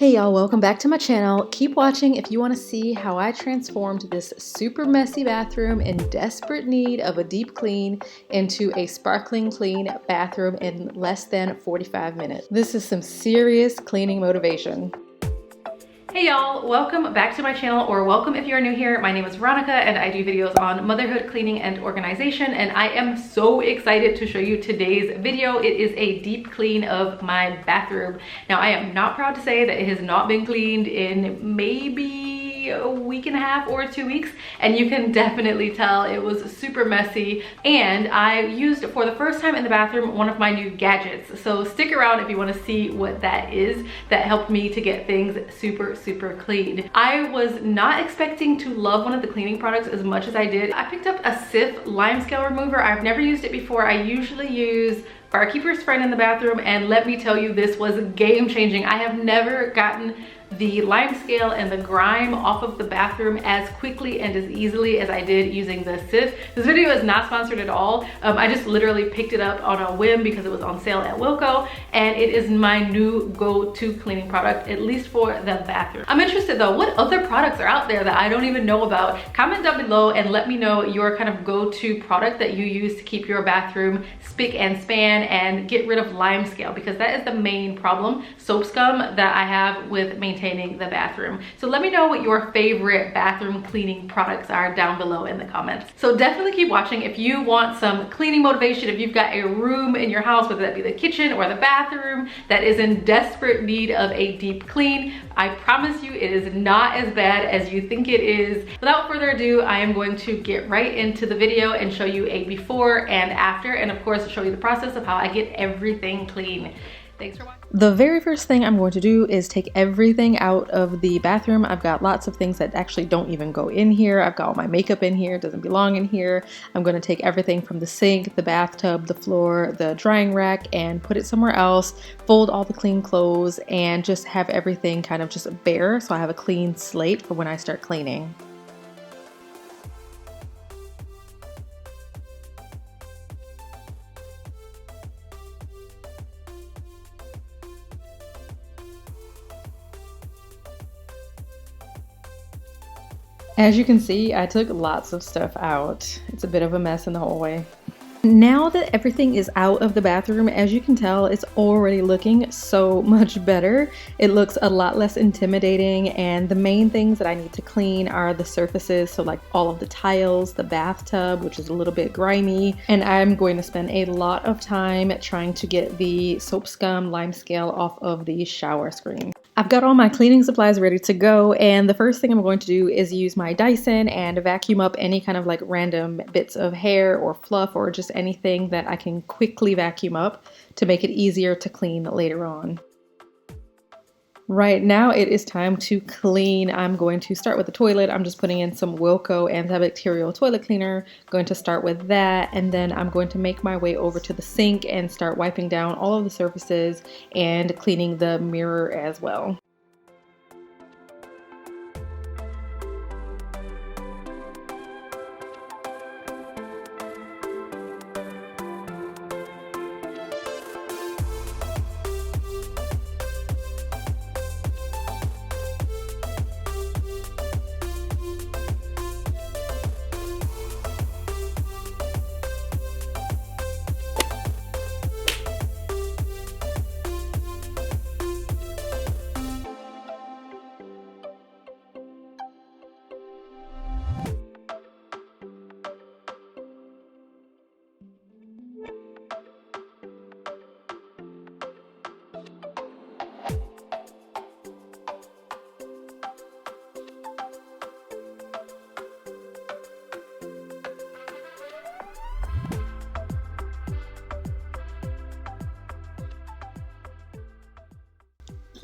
Hey y'all, welcome back to my channel. Keep watching if you want to see how I transformed this super messy bathroom in desperate need of a deep clean into a sparkling clean bathroom in less than 45 minutes. This is some serious cleaning motivation. Hey y'all, welcome back to my channel, or welcome if you're new here. My name is Veronica and I do videos on motherhood, cleaning, and organization, and I am so excited to show you today's video. It is a deep clean of my bathroom. Now, I am not proud to say that it has not been cleaned in maybe a week and a half or 2 weeks, and you can definitely tell it was super messy. And I used, for the first time in the bathroom, one of my new gadgets. So stick around if you want to see what that is that helped me to get things super clean. I was not expecting to love one of the cleaning products as much as I did. I picked up a Cif limescale remover. I've never used it before. I usually use Barkeeper's Friend in the bathroom, and let me tell you, this was game changing. I have never gotten the limescale and the grime off of the bathroom as quickly and as easily as I did using the Cif. This video is not sponsored at all. I just literally picked it up on a whim because it was on sale at Wilco, and it is my new go-to cleaning product, at least for the bathroom. I'm interested though, what other products are out there that I don't even know about? Comment down below and let me know your kind of go-to product that you use to keep your bathroom spick and span and get rid of limescale, because that is the main problem, soap scum, that I have with maintaining the bathroom. So let me know what your favorite bathroom cleaning products are down below in the comments. So definitely keep watching if you want some cleaning motivation. If you've got a room in your house, whether that be the kitchen or the bathroom, that is in desperate need of a deep clean, I promise you it is not as bad as you think it is. Without further ado, I am going to get right into the video and show you a before and after, and of course show you the process of how I get everything clean. Thanks for watching. The very first thing I'm going to do is take everything out of the bathroom. I've got lots of things that actually don't even go in here. I've got all my makeup in here, it doesn't belong in here. I'm going to take everything from the sink, the bathtub, the floor, the drying rack, and put it somewhere else, fold all the clean clothes, and just have everything kind of just bare so I have a clean slate for when I start cleaning. As you can see, I took lots of stuff out. It's a bit of a mess in the hallway. Now that everything is out of the bathroom, as you can tell, it's already looking so much better. It looks a lot less intimidating, and the main things that I need to clean are the surfaces, so like all of the tiles, the bathtub, which is a little bit grimy, and I'm going to spend a lot of time trying to get the soap scum limescale off of the shower screen. I've got all my cleaning supplies ready to go, and the first thing I'm going to do is use my Dyson and vacuum up any kind of like random bits of hair or fluff or just anything that I can quickly vacuum up to make it easier to clean later on. Right now it is time to clean. I'm going to start with the toilet. I'm just putting in some Wilco antibacterial toilet cleaner. Going to start with that, and then I'm going to make my way over to the sink and start wiping down all of the surfaces and cleaning the mirror as well.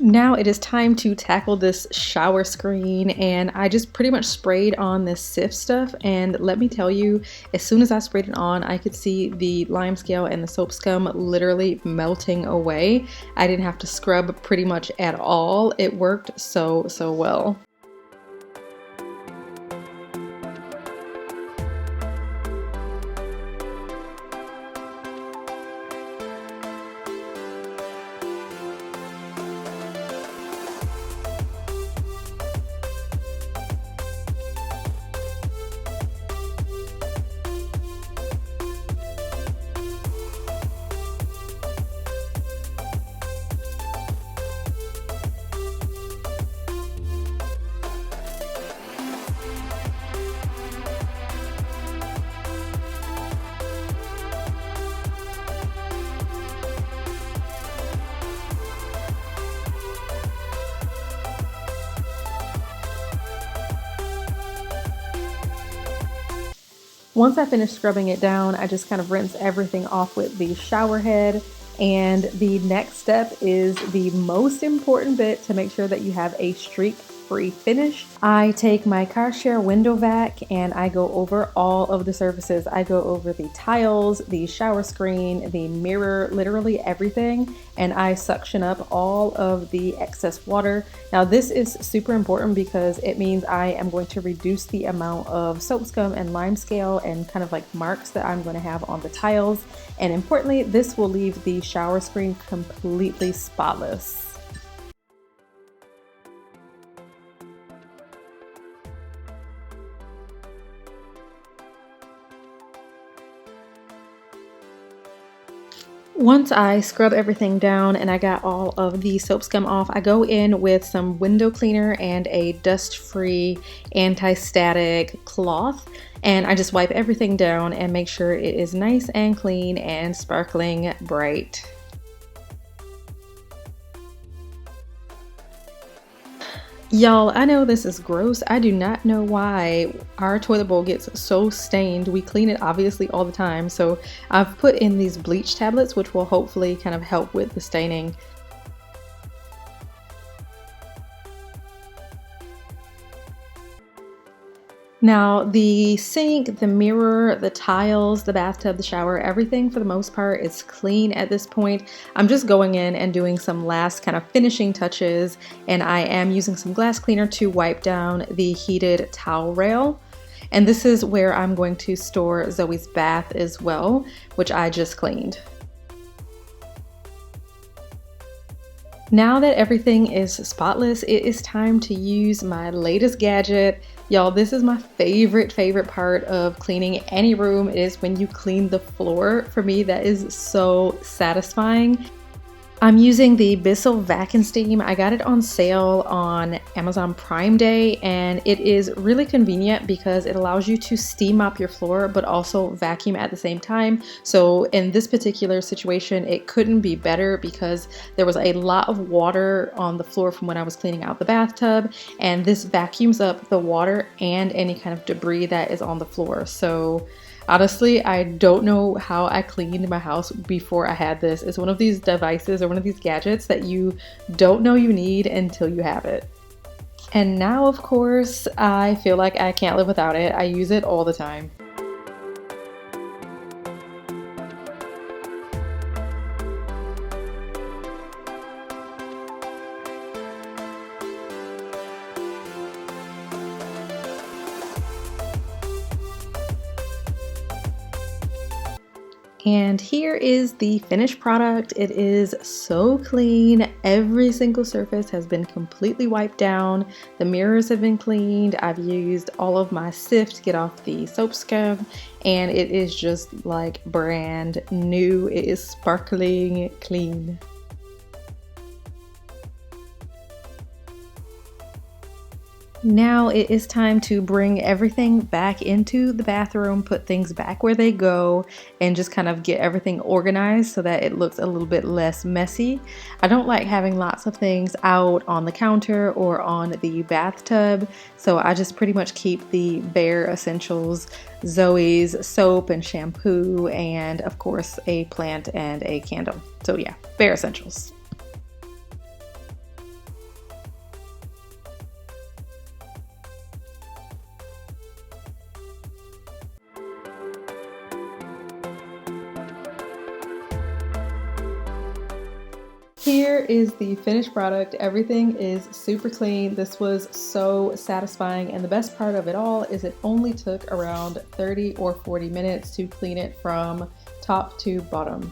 Now it is time to tackle this shower screen, and I just pretty much sprayed on this Cif stuff, and let me tell you, as soon as I sprayed it on, I could see the limescale and the soap scum literally melting away. I didn't have to scrub pretty much at all. It worked so well. Once I finish scrubbing it down, I just kind of rinse everything off with the shower head. And the next step is the most important bit to make sure that you have a streak-free finish. I take my car share window vac and I go over all of the surfaces. I go over the tiles, the shower screen, the mirror, literally everything, and I suction up all of the excess water. Now this is super important because it means I am going to reduce the amount of soap scum and limescale and kind of like marks that I'm going to have on the tiles. And importantly, this will leave the shower screen completely spotless. Once I scrub everything down and I got all of the soap scum off, I go in with some window cleaner and a dust-free anti-static cloth, and I just wipe everything down and make sure it is nice and clean and sparkling bright. Y'all, I know this is gross. I do not know why our toilet bowl gets so stained. We clean it obviously all the time. So I've put in these bleach tablets, which will hopefully kind of help with the staining. Now, the sink, the mirror, the tiles, the bathtub, the shower, everything for the most part is clean at this point. I'm just going in and doing some last kind of finishing touches, and I am using some glass cleaner to wipe down the heated towel rail. And this is where I'm going to store Zoe's bath as well, which I just cleaned. Now that everything is spotless, it is time to use my latest gadget. Y'all, this is my favorite part of cleaning any room. It is when you clean the floor. For me, that is so satisfying. I'm using the Bissell Vac and Steam. I got it on sale on Amazon Prime Day, and it is really convenient because it allows you to steam mop your floor but also vacuum at the same time. So in this particular situation, it couldn't be better because there was a lot of water on the floor from when I was cleaning out the bathtub, and this vacuums up the water and any kind of debris that is on the floor. So honestly, I don't know how I cleaned my house before I had this. It's one of these devices or one of these gadgets that you don't know you need until you have it. And now, of course, I feel like I can't live without it. I use it all the time. And here is the finished product. It is so clean. Every single surface has been completely wiped down. The mirrors have been cleaned. I've used all of my sift to get off the soap scum, and it is just like brand new. It is sparkling clean. Now it is time to bring everything back into the bathroom, put things back where they go, and just kind of get everything organized so that it looks a little bit less messy. I don't like having lots of things out on the counter or on the bathtub, so I just pretty much keep the bare essentials, Zoe's soap and shampoo, and of course a plant and a candle. So yeah, bare essentials. Here is the finished product. Everything is super clean. This was so satisfying, and the best part of it all is it only took around 30 or 40 minutes to clean it from top to bottom.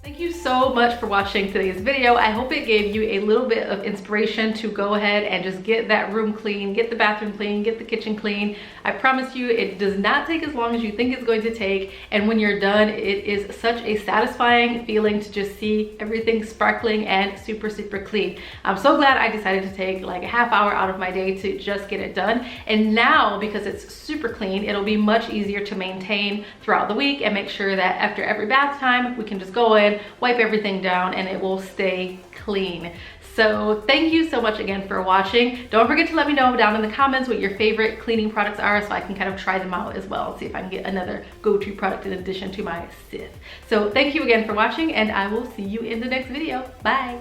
Thank you so much for watching today's video. I hope it gave you a little bit of inspiration to go ahead and just get that room clean, get the bathroom clean, get the kitchen clean. I promise you it does not take as long as you think it's going to take, and when you're done, it is such a satisfying feeling to just see everything sparkling and super clean. I'm so glad I decided to take like a half hour out of my day to just get it done, and now because it's super clean, it'll be much easier to maintain throughout the week and make sure that after every bath time we can just go in, wipe everything down, and it will stay clean. So thank you so much again for watching. Don't forget to let me know down in the comments what your favorite cleaning products are so I can kind of try them out as well, see if I can get another go-to product in addition to my Sith. So thank you again for watching, and I will see you in the next video. Bye.